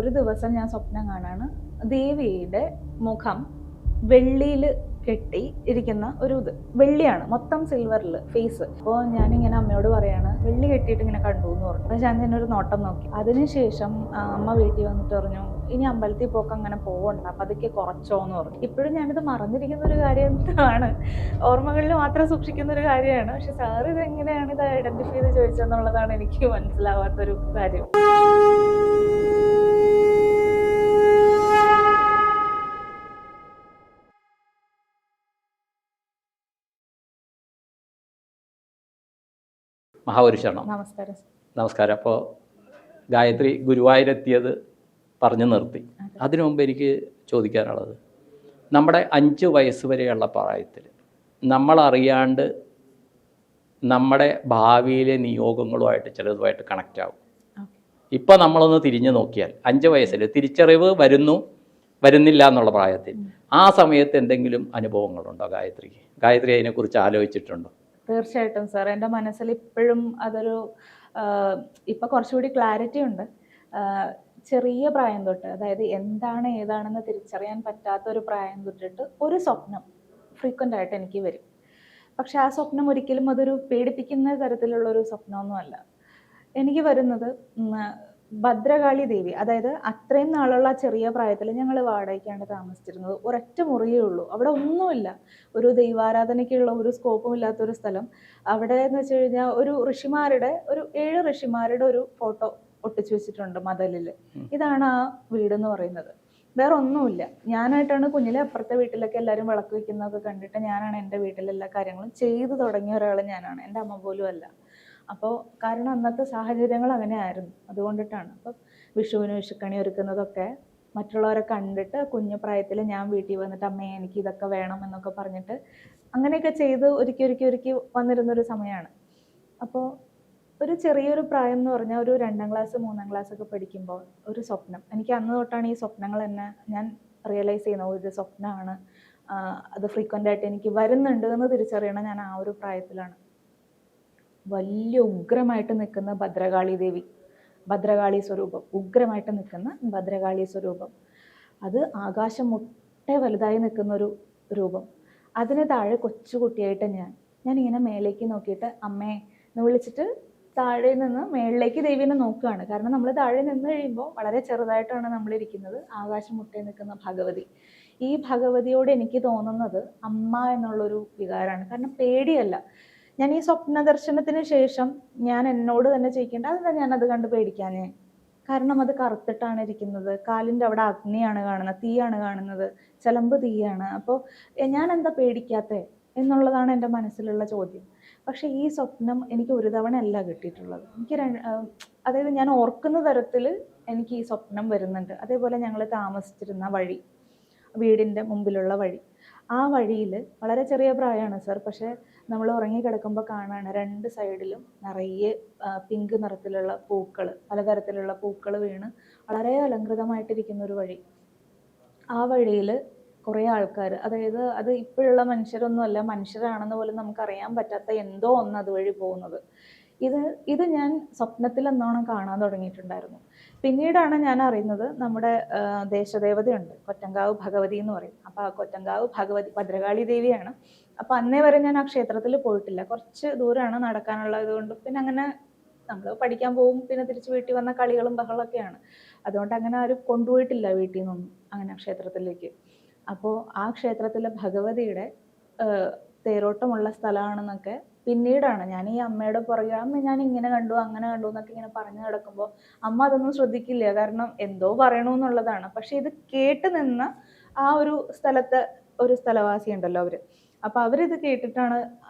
ഒരു ദിവസം ഞാൻ സ്വപ്നം കാണാണ് ദേവിയുടെ മുഖം വെള്ളിയിൽ കെട്ടി ഇരിക്കുന്ന ഒരു ഇത്. വെള്ളിയാണ്, മൊത്തം സിൽവറിൽ ഫേസ്. അപ്പോൾ ഞാനിങ്ങനെ അമ്മയോട് പറയാണ് വെള്ളി കെട്ടിയിട്ട് ഇങ്ങനെ കണ്ടു എന്ന് പറഞ്ഞു. അപ്പോൾ ഞാൻ തന്നെ ഒരു നോട്ടം നോക്കി. അതിനുശേഷം അമ്മ വീട്ടിൽ വന്നിട്ട് പറഞ്ഞു ഇനി അമ്പലത്തിൽ പോക്ക് അങ്ങനെ പോകണ്ട, അപ്പം അതൊക്കെ കുറച്ചോ എന്ന് പറഞ്ഞു. ഇപ്പോഴും ഞാനിത് മറന്നിരിക്കുന്ന ഒരു കാര്യമാണ്, ഓർമ്മകളിൽ മാത്രം സൂക്ഷിക്കുന്ന ഒരു കാര്യമാണ്. പക്ഷെ സാർ ഇത് എങ്ങനെയാണ് ഇത് ഐഡന്റിഫൈ ചെയ്ത് ചോദിച്ചതെന്നുള്ളതാണ് എനിക്ക് മനസ്സിലാവാത്തൊരു കാര്യം. മഹാപുരുഷാണോ? നമസ്കാരം. നമസ്കാരം. അപ്പോൾ ഗായത്രി ഗുരുവായൂരെത്തിയത് പറഞ്ഞു നിർത്തി. അതിനു മുമ്പ് എനിക്ക് ചോദിക്കാനുള്ളത്, നമ്മുടെ 5 വയസ്സ് വരെയുള്ള പ്രായത്തിൽ നമ്മളറിയാണ്ട് നമ്മുടെ ഭാവിയിലെ നിയോഗങ്ങളുമായിട്ട് ചിലതുമായിട്ട് കണക്റ്റ് ആവും. ഇപ്പോൾ നമ്മളൊന്ന് തിരിഞ്ഞു നോക്കിയാൽ 5 വയസ്സിൽ തിരിച്ചറിവ് വരുന്നില്ല എന്നുള്ള പ്രായത്തിൽ ആ സമയത്ത് എന്തെങ്കിലും അനുഭവങ്ങളുണ്ടോ ഗായത്രിക്ക്? ഗായത്രി അതിനെക്കുറിച്ച് ആലോചിച്ചിട്ടുണ്ടോ? തീർച്ചയായിട്ടും സാർ, എൻ്റെ മനസ്സിൽ ഇപ്പോഴും അതൊരു ഇപ്പം കുറച്ചുകൂടി ക്ലാരിറ്റി ഉണ്ട്. ചെറിയ പ്രായം തൊട്ട്, അതായത് എന്താണ് ഏതാണെന്ന് തിരിച്ചറിയാൻ പറ്റാത്തൊരു പ്രായം തൊട്ടിട്ട് ഒരു സ്വപ്നം ഫ്രീക്വൻ്റ് ആയിട്ട് എനിക്ക് വരും. പക്ഷെ ആ സ്വപ്നം ഒരിക്കലും അതൊരു പേടിപ്പിക്കുന്ന തരത്തിലുള്ളൊരു സ്വപ്നമൊന്നുമല്ല. എനിക്ക് വരുന്നത് ഭദ്രകാളി ദേവി, അതായത് അത്രയും നാളുള്ള ചെറിയ പ്രായത്തിൽ ഞങ്ങൾ വാടകയ്ക്കാണ് താമസിച്ചിരുന്നത്. ഒരൊറ്റ മുറിയേ ഉള്ളൂ, അവിടെ ഒന്നുമില്ല, ഒരു ദൈവാരാധനയ്ക്കുള്ള ഒരു സ്കോപ്പും ഇല്ലാത്തൊരു സ്ഥലം. അവിടെ എന്ന് വെച്ച് കഴിഞ്ഞാൽ ഒരു 7 ഋഷിമാരുടെ ഒരു ഫോട്ടോ ഒട്ടിച്ചു വെച്ചിട്ടുണ്ട് മതിലിൽ. ഇതാണ് ആ വീടെന്ന് പറയുന്നത്. വേറെ ഒന്നുമില്ല. ഞാനായിട്ടാണ് കുഞ്ഞിലെ അപ്പുറത്തെ വീട്ടിലൊക്കെ എല്ലാവരും വിളക്ക് വെക്കുന്നതൊക്കെ കണ്ടിട്ട് ഞാനാണ് എൻ്റെ വീട്ടിലെല്ലാ കാര്യങ്ങളും ചെയ്തു തുടങ്ങിയ ഒരാൾ ഞാനാണ്, എൻ്റെ അമ്മ പോലും അല്ല. അപ്പോൾ കാരണം അന്നത്തെ സാഹചര്യങ്ങൾ അങ്ങനെ ആയിരുന്നു, അതുകൊണ്ടിട്ടാണ്. അപ്പം വിഷുവിന് വിഷുക്കണി ഒരുക്കുന്നതൊക്കെ മറ്റുള്ളവരെ കണ്ടിട്ട് കുഞ്ഞു പ്രായത്തിൽ ഞാൻ വീട്ടിൽ വന്നിട്ട് അമ്മയെ എനിക്ക് ഇതൊക്കെ വേണം എന്നൊക്കെ പറഞ്ഞിട്ട് അങ്ങനെയൊക്കെ ചെയ്ത് ഒരുക്കി വന്നിരുന്നൊരു സമയമാണ്. അപ്പോൾ ഒരു ചെറിയൊരു പ്രായം എന്ന് പറഞ്ഞാൽ ഒരു 2ാം ക്ലാസ് 3ാം ക്ലാസ് ഒക്കെ പഠിക്കുമ്പോൾ ഒരു സ്വപ്നം, എനിക്ക് അന്ന് തൊട്ടാണ് ഈ സ്വപ്നങ്ങൾ തന്നെ ഞാൻ റിയലൈസ് ചെയ്യുന്നത്. ഇത് സ്വപ്നമാണ്, അത് ഫ്രീക്വൻ്റ് ആയിട്ട് എനിക്ക് വരുന്നുണ്ട് എന്ന് തിരിച്ചറിയണം ഞാൻ ആ ഒരു പ്രായത്തിലാണ്. വലിയ ഉഗ്രമായിട്ട് നിൽക്കുന്ന ഭദ്രകാളി ദേവി, ഭദ്രകാളി സ്വരൂപം, ഉഗ്രമായിട്ട് നിൽക്കുന്ന ഭദ്രകാളി സ്വരൂപം, അത് ആകാശം മുട്ടേ വലുതായി നിൽക്കുന്നൊരു രൂപം. അതിന് താഴെ കൊച്ചുകുട്ടിയായിട്ട് ഞാനിങ്ങനെ മേലേക്ക് നോക്കിയിട്ട് അമ്മേ എന്ന് വിളിച്ചിട്ട് താഴെ നിന്ന് മേളിലേക്ക് ദേവീനെ നോക്കുകയാണ്. കാരണം നമ്മൾ താഴെ നിന്ന് കഴിയുമ്പോൾ വളരെ ചെറുതായിട്ടാണ് നമ്മളിരിക്കുന്നത്. ആകാശം മുട്ടേ നിൽക്കുന്ന ഭഗവതി, ഈ ഭഗവതിയോട് എനിക്ക് തോന്നുന്നത് അമ്മ എന്നുള്ളൊരു വികാരമാണ്. കാരണം പേടിയല്ല. ഞാൻ ഈ സ്വപ്ന ദർശനത്തിന് ശേഷം ഞാൻ എന്നോട് തന്നെ ചോദിക്കേണ്ട അതെന്താ ഞാനത് കണ്ട് പേടിക്കാനേ? കാരണം അത് കറുത്തിട്ടാണ് ഇരിക്കുന്നത്, കാലിൻ്റെ അവിടെ അഗ്നിയാണ് കാണുന്നത്, തീയാണ് കാണുന്നത്, ചിലമ്പ് തീയാണ്. അപ്പോൾ ഞാൻ എന്താ പേടിക്കാത്തേ എന്നുള്ളതാണ് എൻ്റെ മനസ്സിലുള്ള ചോദ്യം. പക്ഷേ ഈ സ്വപ്നം എനിക്ക് ഒരു തവണ അല്ല കിട്ടിയിട്ടുള്ളത്. എനിക്ക് അതായത് ഞാൻ ഓർക്കുന്ന തരത്തിൽ എനിക്ക് ഈ സ്വപ്നം വരുന്നുണ്ട്. അതേപോലെ ഞങ്ങൾ താമസിച്ചിരുന്ന വഴി, വീടിൻ്റെ മുമ്പിലുള്ള വഴി, ആ വഴിയിൽ വളരെ ചെറിയ പ്രായമാണ് സാർ, പക്ഷേ നമ്മൾ ഉറങ്ങിക്കിടക്കുമ്പോൾ കാണാണ് 2 സൈഡിലും നിറയെ പിങ്ക് നിറത്തിലുള്ള പൂക്കൾ, പലതരത്തിലുള്ള പൂക്കൾ വീണ് വളരെ അലങ്കൃതമായിട്ടിരിക്കുന്ന ഒരു വഴി. ആ വഴിയിൽ കുറേ ആൾക്കാർ, അതായത് അത് ഇപ്പോഴുള്ള മനുഷ്യരൊന്നുമല്ല, മനുഷ്യരാണെന്ന് പോലും നമുക്കറിയാൻ പറ്റാത്ത എന്തോ ഒന്ന് അതുവഴി പോകുന്നത്. ഇത് ഞാൻ സ്വപ്നത്തിൽ എന്നോണം കാണാൻ തുടങ്ങിയിട്ടുണ്ടായിരുന്നു. പിന്നീടാണ് ഞാൻ അറിയുന്നത് നമ്മുടെ ദേശദേവതയുണ്ട്, കൊറ്റങ്കാവ് ഭഗവതി എന്ന് പറയും. അപ്പോൾ ആ കൊറ്റങ്കാവ് ഭഗവതി ഭദ്രകാളി ദേവിയാണ്. അപ്പോൾ അന്നേ വരെ ഞാൻ ആ ക്ഷേത്രത്തിൽ പോയിട്ടില്ല, കുറച്ച് ദൂരമാണ് നടക്കാനുള്ളത് കൊണ്ട്. പിന്നെ അങ്ങനെ നമ്മൾ പഠിക്കാൻ പോകും, പിന്നെ തിരിച്ച് വീട്ടിൽ വന്ന കളികളും ബഹളമൊക്കെയാണ്. അതുകൊണ്ട് അങ്ങനെ ആരും കൊണ്ടുപോയിട്ടില്ല വീട്ടിൽ നിന്നൊന്നും അങ്ങനെ ക്ഷേത്രത്തിലേക്ക്. അപ്പോൾ ആ ക്ഷേത്രത്തിലെ ഭഗവതിയുടെ തേരോട്ടമുള്ള സ്ഥലമാണെന്നൊക്കെ പിന്നീടാണ് ഞാൻ ഈ അമ്മയുടെ പുറകെ അമ്മ ഞാൻ ഇങ്ങനെ കണ്ടു അങ്ങനെ കണ്ടു എന്നൊക്കെ ഇങ്ങനെ പറഞ്ഞു നടക്കുമ്പോൾ അമ്മ അതൊന്നും ശ്രദ്ധിക്കില്ല, കാരണം എന്തോ പറയണമെന്നുള്ളതാണ്. പക്ഷെ ഇത് കേട്ട് നിന്ന ആ ഒരു സ്ഥലത്തെ ഒരു സ്ഥലവാസി ഉണ്ടല്ലോ അവർ, അപ്പോൾ അവരിത് കേട്ടിട്ടാണ്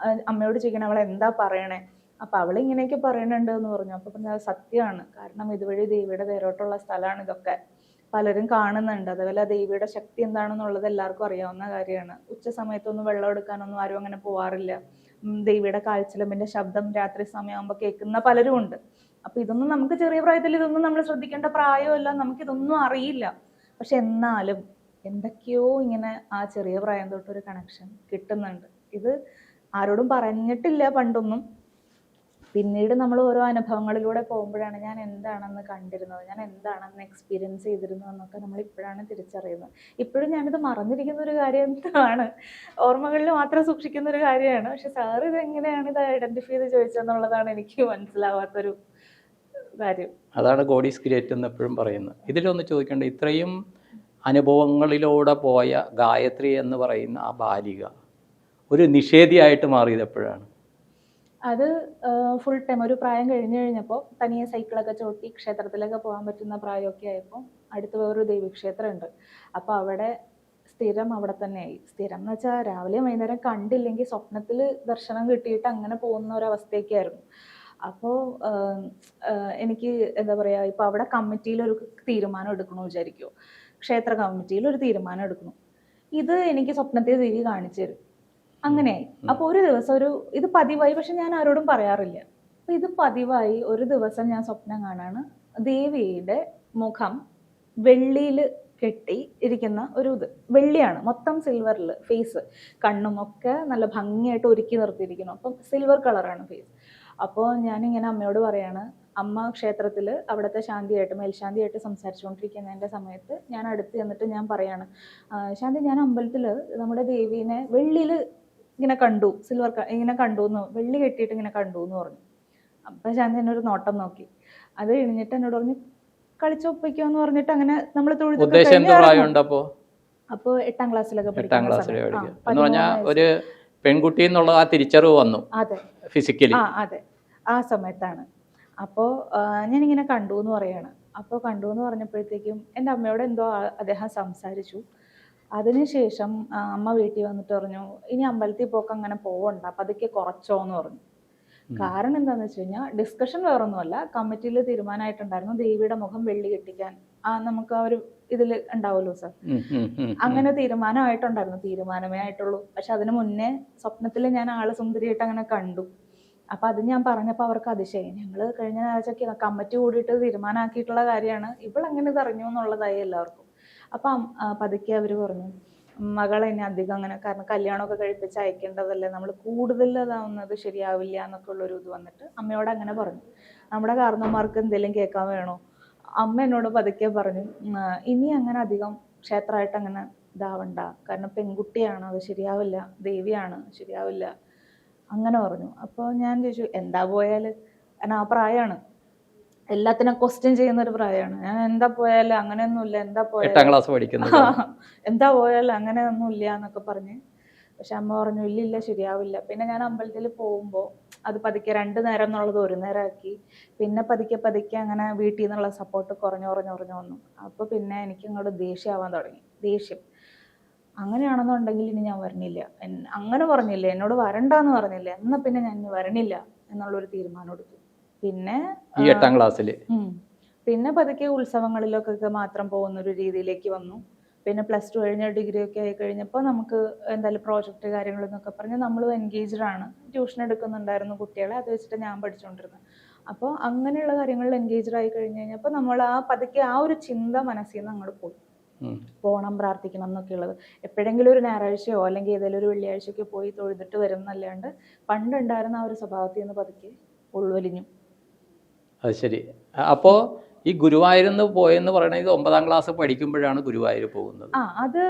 അമ്മയോട് ചോദിക്കണം അവൾ എന്താ പറയണേ. അപ്പോൾ അവൾ ഇങ്ങനെയൊക്കെ പറയുന്നുണ്ട് എന്ന് പറഞ്ഞു. അപ്പോൾ പറഞ്ഞത് സത്യമാണ്, കാരണം ഇതുവഴി ദേവിയുടെ തേരോട്ടമുള്ള സ്ഥലമാണ് ഇതൊക്കെ, പലരും കാണുന്നുണ്ട്. അതുപോലെ ദേവിയുടെ ശക്തി എന്താണെന്നുള്ളത് എല്ലാവർക്കും അറിയാവുന്ന കാര്യമാണ്. ഉച്ച സമയത്തൊന്നും വെള്ളം എടുക്കാനൊന്നും ആരും അങ്ങനെ പോവാറില്ല. ദേവിയുടെ കാൽച്ചിലമ്പിൻ്റെ ശബ്ദം രാത്രി സമയമാകുമ്പോൾ കേൾക്കുന്ന പലരും ഉണ്ട്. അപ്പോൾ ഇതൊന്നും നമുക്ക് ചെറിയ പ്രായത്തിൽ ഇതൊന്നും നമ്മൾ ശ്രദ്ധിക്കേണ്ട പ്രായമല്ല, നമുക്കിതൊന്നും അറിയില്ല. പക്ഷെ എന്നാലും എന്തൊക്കെയോ ഇങ്ങനെ ആ ചെറിയ പ്രായം തൊട്ടൊരു കണക്ഷൻ കിട്ടുന്നുണ്ട്. ഇത് ആരോടും പറഞ്ഞിട്ടില്ല പണ്ടൊന്നും, പിന്നീട് നമ്മൾ ഓരോ അനുഭവങ്ങളിലൂടെ പോകുമ്പോഴാണ് ഞാൻ എന്താണെന്ന് കണ്ടിരുന്നത്, ഞാൻ എന്താണെന്ന് എക്സ്പീരിയൻസ് ചെയ്തിരുന്നത് എന്നൊക്കെ നമ്മൾ ഇപ്പോഴാണ് തിരിച്ചറിയുന്നത്. ഇപ്പോഴും ഞാനിത് മറന്നിരിക്കുന്ന ഒരു കാര്യമാണ്, ഓർമ്മകളിൽ മാത്രം സൂക്ഷിക്കുന്ന ഒരു കാര്യമാണ്. പക്ഷെ സാറ് ഇത് എങ്ങനെയാണ് ഇത് ഐഡന്റിഫൈ ചെയ്ത് ചോദിച്ചതെന്നുള്ളതാണ് എനിക്ക് മനസ്സിലാവാത്തൊരു കാര്യം. അതാണ് ഗോഡ് ഈസ് ഗ്രേറ്റ് എന്ന് എപ്പോഴും പറയുന്നത്. ഇതിലൊന്ന് ചോദിക്കേണ്ടത്, ഇത്രയും അനുഭവങ്ങളിലൂടെ പോയ ഗായത്രി എന്ന് പറയുന്ന ആ ബാലിക ഒരു നിഷേധിയായിട്ട് മാറിയത് എപ്പോഴാണ്? അത് ഫുൾ ടൈം ഒരു പ്രായം കഴിഞ്ഞപ്പോൾ തനിയെ സൈക്കിളൊക്കെ ചവിട്ടി ക്ഷേത്രത്തിലൊക്കെ പോകാൻ പറ്റുന്ന പ്രായമൊക്കെ ആയപ്പോൾ അടുത്ത് വേറൊരു ദേവീക്ഷേത്രം ഉണ്ട്. അപ്പോൾ അവിടെ സ്ഥിരം അവിടെ തന്നെയായി. സ്ഥിരം എന്ന് വെച്ചാൽ രാവിലെ വൈകുന്നേരം കണ്ടില്ലെങ്കിൽ സ്വപ്നത്തിൽ ദർശനം കിട്ടിയിട്ട് അങ്ങനെ പോകുന്ന ഒരവസ്ഥയൊക്കെ ആയിരുന്നു. അപ്പോൾ എനിക്ക് എന്താ പറയുക, ഇപ്പോൾ അവിടെ കമ്മിറ്റിയിൽ ഒരു തീരുമാനം എടുക്കണമെന്ന് വിചാരിക്കുമോ, ക്ഷേത്ര കമ്മിറ്റിയിൽ ഒരു തീരുമാനം എടുക്കണം, ഇത് എനിക്ക് സ്വപ്നത്തിൽ ദേവി കാണിച്ചു തരും. അങ്ങനെയായി. അപ്പോൾ ഒരു ദിവസം ഇത് പതിവായി, പക്ഷെ ഞാൻ ആരോടും പറയാറില്ല. അപ്പൊ ഇത് പതിവായി ഒരു ദിവസം ഞാൻ സ്വപ്നം കാണാണ്, ദേവിയുടെ മുഖം വെള്ളിയിൽ കെട്ടി ഇരിക്കുന്ന ഒരു ഇത്. വെള്ളിയാണ്, മൊത്തം സിൽവറിൽ ഫേസ്, കണ്ണും ഒക്കെ നല്ല ഭംഗിയായിട്ട് ഒരുക്കി നിർത്തിയിരിക്കുന്നു. അപ്പം സിൽവർ കളറാണ് ഫേസ്. അപ്പോൾ ഞാനിങ്ങനെ അമ്മയോട് പറയാണ്, അമ്മ ക്ഷേത്രത്തിൽ അവിടുത്തെ ശാന്തിയായിട്ട് മേൽശാന്തിയായിട്ട് സംസാരിച്ചുകൊണ്ടിരിക്കുന്നതിൻ്റെ സമയത്ത് ഞാൻ അടുത്ത് ചെന്നിട്ട് ഞാൻ പറയാണ്, ശാന്തി, ഞാൻ അമ്പലത്തിൽ നമ്മുടെ ദേവീനെ വെള്ളിയിൽ ഇങ്ങനെ കണ്ടു, സിൽവർ ഇങ്ങനെ കണ്ടു എന്ന്, വെള്ളി കെട്ടിയിട്ട് ഇങ്ങനെ കണ്ടു എന്ന് പറഞ്ഞു. അപ്പം ശാന്തി എന്നൊരു നോട്ടം നോക്കി. അത് കഴിഞ്ഞിട്ട് എന്നോട് പറഞ്ഞു, കളിച്ചൊപ്പിക്കുമെന്ന് പറഞ്ഞിട്ട് അങ്ങനെ നമ്മൾ അപ്പോ 8ാം ക്ലാസ്സിലൊക്കെ ഒരു പെൺകുട്ടി എന്നുള്ള ആ തിരിച്ചറിവ് വന്നു. അതെ, ഫിസിക്കലി. അതെ, ആ സമയത്താണ്. അപ്പോൾ ഞാനിങ്ങനെ കണ്ടു എന്ന് പറയാണ്. അപ്പോൾ കണ്ടു എന്ന് പറഞ്ഞപ്പോഴത്തേക്കും എൻ്റെ അമ്മയോട് എന്തോ അദ്ദേഹം സംസാരിച്ചു. അതിനുശേഷം അമ്മ വീട്ടിൽ വന്നിട്ട് പറഞ്ഞു, ഇനി അമ്പലത്തിൽ പോക്ക് അങ്ങനെ പോവണ്ട, പതുക്കെ കുറച്ചോ എന്ന് പറഞ്ഞു. കാരണം എന്താണെന്ന് വെച്ച് കഴിഞ്ഞാൽ ഡിസ്കഷൻ വേറൊന്നുമല്ല, കമ്മിറ്റിയിൽ തീരുമാനമായിട്ടുണ്ടായിരുന്നു ദേവിയുടെ മുഖം വെള്ളി കെട്ടിക്കാൻ. നമുക്ക് ആ ഒരു ഇതിൽ ഉണ്ടാവുമല്ലോ സാർ, അങ്ങനെ തീരുമാനമായിട്ടുണ്ടായിരുന്നു. തീരുമാനമേ ആയിട്ടുള്ളൂ. പക്ഷെ അതിന് മുന്നേ സ്വപ്നത്തിൽ ഞാൻ ആള് സുന്ദരിയായിട്ട് അങ്ങനെ കണ്ടു. അപ്പൊ അത് ഞാൻ പറഞ്ഞപ്പോൾ അവർക്ക് അതിശയം. ഞങ്ങള് കഴിഞ്ഞ ആഴ്ചക്ക് കമ്മിറ്റി കൂടിയിട്ട് തീരുമാനമാക്കിയിട്ടുള്ള കാര്യമാണ്, ഇവളെങ്ങനെ ഇത് അറിഞ്ഞു എന്നുള്ളതായി എല്ലാവർക്കും. അപ്പം പതുക്കെ അവർ പറഞ്ഞു, മകളെ ഇനി അധികം അങ്ങനെ, കാരണം കല്യാണമൊക്കെ കഴിപ്പിച്ച് അയക്കേണ്ടതല്ലേ, നമ്മൾ കൂടുതൽ അതാവുന്നത് ശരിയാവില്ല എന്നൊക്കെ ഉള്ളൊരു ഇത് വന്നിട്ട് അമ്മയോട് അങ്ങനെ പറഞ്ഞു. നമ്മുടെ കാരണന്മാർക്ക് എന്തെങ്കിലും കേൾക്കാൻ വേണോ? അമ്മ എന്നോട് പതുക്കെ പറഞ്ഞു, ഇനി അങ്ങനെ അധികം ക്ഷേത്രമായിട്ട് അങ്ങനെ ഇതാവണ്ട, കാരണം പെൺകുട്ടിയാണ്, അത് ശരിയാവില്ല, ദേവിയാണ്, ശരിയാവില്ല, അങ്ങനെ പറഞ്ഞു. അപ്പോൾ ഞാൻ ചോദിച്ചു, എന്താ പോയാൽ, കാരണം ആ പ്രായമാണ്, എല്ലാത്തിനും ക്വസ്റ്റ്യൻ ചെയ്യുന്ന ഒരു പ്രായമാണ്. ഞാൻ എന്താ പോയാലും അങ്ങനെയൊന്നുമില്ല, എന്താ പോയാലും എന്താ പോയാലും അങ്ങനെയൊന്നുമില്ല എന്നൊക്കെ പറഞ്ഞ്. പക്ഷെ അമ്മ പറഞ്ഞു, ഇല്ലില്ല, ശരിയാവില്ല. പിന്നെ ഞാൻ അമ്പലത്തിൽ പോകുമ്പോൾ അത് പതുക്കെ 2 നേരം എന്നുള്ളത് 1 നേരമാക്കി. പിന്നെ പതുക്കെ പതുക്കെ അങ്ങനെ വീട്ടിൽ നിന്നുള്ള സപ്പോർട്ട് കുറഞ്ഞു വന്നു. അപ്പോൾ പിന്നെ എനിക്ക് അങ്ങോട്ട് ദേഷ്യമാവാൻ തുടങ്ങി. ദേഷ്യം, അങ്ങനെയാണെന്നുണ്ടെങ്കിൽ ഇനി ഞാൻ വരണില്ല, അങ്ങനെ പറഞ്ഞില്ലേ, എന്നോട് വരണ്ടെന്ന് പറഞ്ഞില്ലേ, എന്നാൽ പിന്നെ ഞാൻ ഇനി വരണില്ല എന്നുള്ളൊരു തീരുമാനം എടുത്തു. പിന്നെ 8ാം ക്ലാസ്സിൽ പിന്നെ പതുക്കെ ഉത്സവങ്ങളിലൊക്കെ മാത്രം പോകുന്ന ഒരു രീതിയിലേക്ക് വന്നു. പിന്നെ +2 കഴിഞ്ഞ ഡിഗ്രി ഒക്കെ ആയി കഴിഞ്ഞപ്പോൾ നമുക്ക് എന്തായാലും പ്രോജക്റ്റ് കാര്യങ്ങളെന്നൊക്കെ പറഞ്ഞ് നമ്മൾ എൻഗേജ്ഡ് ആണ്. ട്യൂഷൻ എടുക്കുന്നുണ്ടായിരുന്നു കുട്ടികളെ, അത് വെച്ചിട്ട് ഞാൻ പഠിച്ചുകൊണ്ടിരുന്നത്. അപ്പോൾ അങ്ങനെയുള്ള കാര്യങ്ങളിൽ എൻഗേജ്ഡ് ആയി കഴിഞ്ഞ് കഴിഞ്ഞപ്പോൾ നമ്മൾ പതുക്കെ ആ ഒരു ചിന്ത മനസ്സിൽ നിന്ന് അങ്ങോട്ട് പോയി. പോകണം, പ്രാർത്ഥിക്കണം എന്നൊക്കെ ഉള്ളത് എപ്പോഴെങ്കിലും ഒരു ഞായറാഴ്ചയോ അല്ലെങ്കിൽ ഏതെങ്കിലും ഒരു വെള്ളിയാഴ്ചയൊക്കെ പോയി തൊഴുതിട്ട് വരും എന്നല്ലാണ്ട് പണ്ടുണ്ടായിരുന്ന ആ ഒരു സ്വഭാവത്തിൽ നിന്ന് പതുക്കെ ഉൾവലിഞ്ഞു. അത് ശരി. അപ്പോൾ ഈ ഗുരുവായൂരിന്ന് പോയെന്ന് പറയുന്നത് 9ാം ക്ലാസ് പഠിക്കുമ്പോഴാണ് ഗുരുവായൂർ പോകുന്നത്. അത്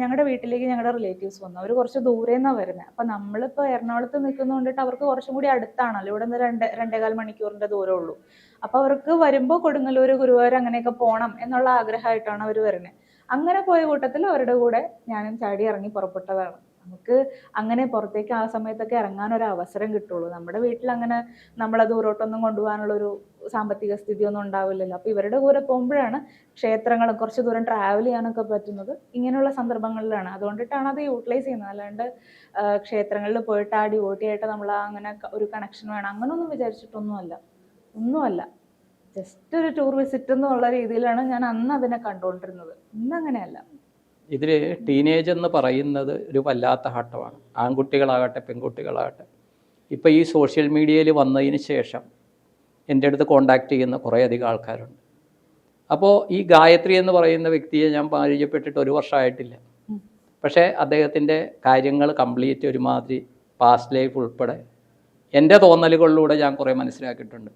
ഞങ്ങളുടെ വീട്ടിലേക്ക് ഞങ്ങളുടെ റിലേറ്റീവ്സ് വന്നു. അവർ കുറച്ച് ദൂരെ നിന്നാണ് വരുന്നത്. അപ്പം നമ്മളിപ്പോൾ എറണാകുളത്ത് നിൽക്കുന്നതുകൊണ്ടിട്ട് അവർക്ക് കുറച്ചും കൂടി അടുത്താണല്ലോ, ഇവിടെ നിന്ന് 2-2.25 മണിക്കൂറിൻ്റെ ദൂരമേ ഉള്ളൂ. അപ്പോൾ അവർക്ക് വരുമ്പോൾ കൊടുങ്ങല്ലൂർ, ഗുരുവായൂർ അങ്ങനെയൊക്കെ പോകണം എന്നുള്ള ആഗ്രഹമായിട്ടാണ് അവർ വരുന്നത്. അങ്ങനെ പോയ കൂട്ടത്തിൽ അവരുടെ കൂടെ ഞാനും ചാടി ഇറങ്ങി പുറപ്പെട്ടതാണ്. നമുക്ക് അങ്ങനെ പുറത്തേക്ക് ആ സമയത്തൊക്കെ ഇറങ്ങാനൊരു അവസരം കിട്ടുള്ളൂ. നമ്മുടെ വീട്ടിൽ അങ്ങനെ നമ്മളെ ദൂരോട്ടൊന്നും കൊണ്ടുപോകാനുള്ളൊരു സാമ്പത്തിക സ്ഥിതിയൊന്നും ഉണ്ടാവില്ലല്ലോ. അപ്പോൾ ഇവരുടെ കൂടെ പോകുമ്പോഴാണ് ക്ഷേത്രങ്ങളും കുറച്ച് ദൂരം ട്രാവൽ ചെയ്യാനൊക്കെ പറ്റുന്നത് ഇങ്ങനെയുള്ള സന്ദർഭങ്ങളിലാണ്. അതുകൊണ്ടിട്ടാണ് അത് യൂട്ടിലൈസ് ചെയ്യുന്നത്. അല്ലാണ്ട് ക്ഷേത്രങ്ങളിൽ പോയിട്ട് ആ ഡിവോട്ടിയായിട്ട് നമ്മൾ അങ്ങനെ ഒരു കണക്ഷൻ വേണം അങ്ങനെയൊന്നും ഒന്നുമല്ല. ജസ്റ്റ് ഒരു ടൂർ വിസിറ്റ് എന്നുള്ള രീതിയിലാണ് ഞാൻ അന്ന് അതിനെ കണ്ടുകൊണ്ടിരുന്നത്. ഇന്നങ്ങനെയല്ല. ഇതിൽ ടീനേജ് എന്ന് പറയുന്നത് ഒരു വല്ലാത്ത ഘട്ടമാണ്. ആൺകുട്ടികളാകട്ടെ പെൺകുട്ടികളാകട്ടെ. ഇപ്പോൾ ഈ സോഷ്യൽ മീഡിയയിൽ വന്നതിന് ശേഷം എൻ്റെ അടുത്ത് കോണ്ടാക്ട് ചെയ്യുന്ന കുറേയധികം ആൾക്കാരുണ്ട്. അപ്പോൾ ഈ ഗായത്രി എന്ന് പറയുന്ന വ്യക്തിയെ ഞാൻ പരിചയപ്പെട്ടിട്ട് 1 വർഷമായിട്ടില്ല. പക്ഷേ അദ്ദേഹത്തിൻ്റെ കാര്യങ്ങൾ കംപ്ലീറ്റ് ഒരുമാതിരി പാസ്റ്റ് ലൈഫ് ഉൾപ്പെടെ എൻ്റെ തോന്നലുകളിലൂടെ ഞാൻ കുറേ മനസ്സിലാക്കിയിട്ടുണ്ട്.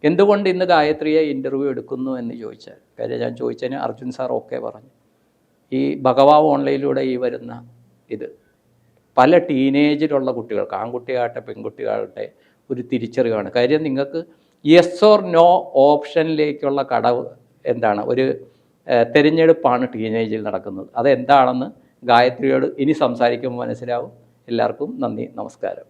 എന്തുകൊണ്ട് ഇന്ന് ഗായത്രിയെ ഇൻ്റർവ്യൂ എടുക്കുന്നു എന്ന് ചോദിച്ചാൽ, കാര്യം ഞാൻ ചോദിച്ചതിന് അർജുൻ സാർ ഓക്കെ പറഞ്ഞു. ഈ ഭഗവാ ഓൺലൈനിലൂടെ ഈ വരുന്ന ഇത് പല ടീനേജിലുള്ള കുട്ടികൾക്ക്, ആൺകുട്ടിയാകട്ടെ പെൺകുട്ടിയാകട്ടെ, ഒരു തിരിച്ചറിവാണ്. കാര്യം നിങ്ങൾക്ക് യെസ് ഓർ നോ ഓപ്ഷനിലേക്കുള്ള കടവ് എന്താണ്, ഒരു തിരഞ്ഞെടുപ്പാണ് ടീനേജിൽ നടക്കുന്നത്. അതെന്താണെന്ന് ഗായത്രിയോട് ഇനി സംസാരിക്കുമ്പോൾ മനസ്സിലാവും. എല്ലാവർക്കും നന്ദി, നമസ്കാരം.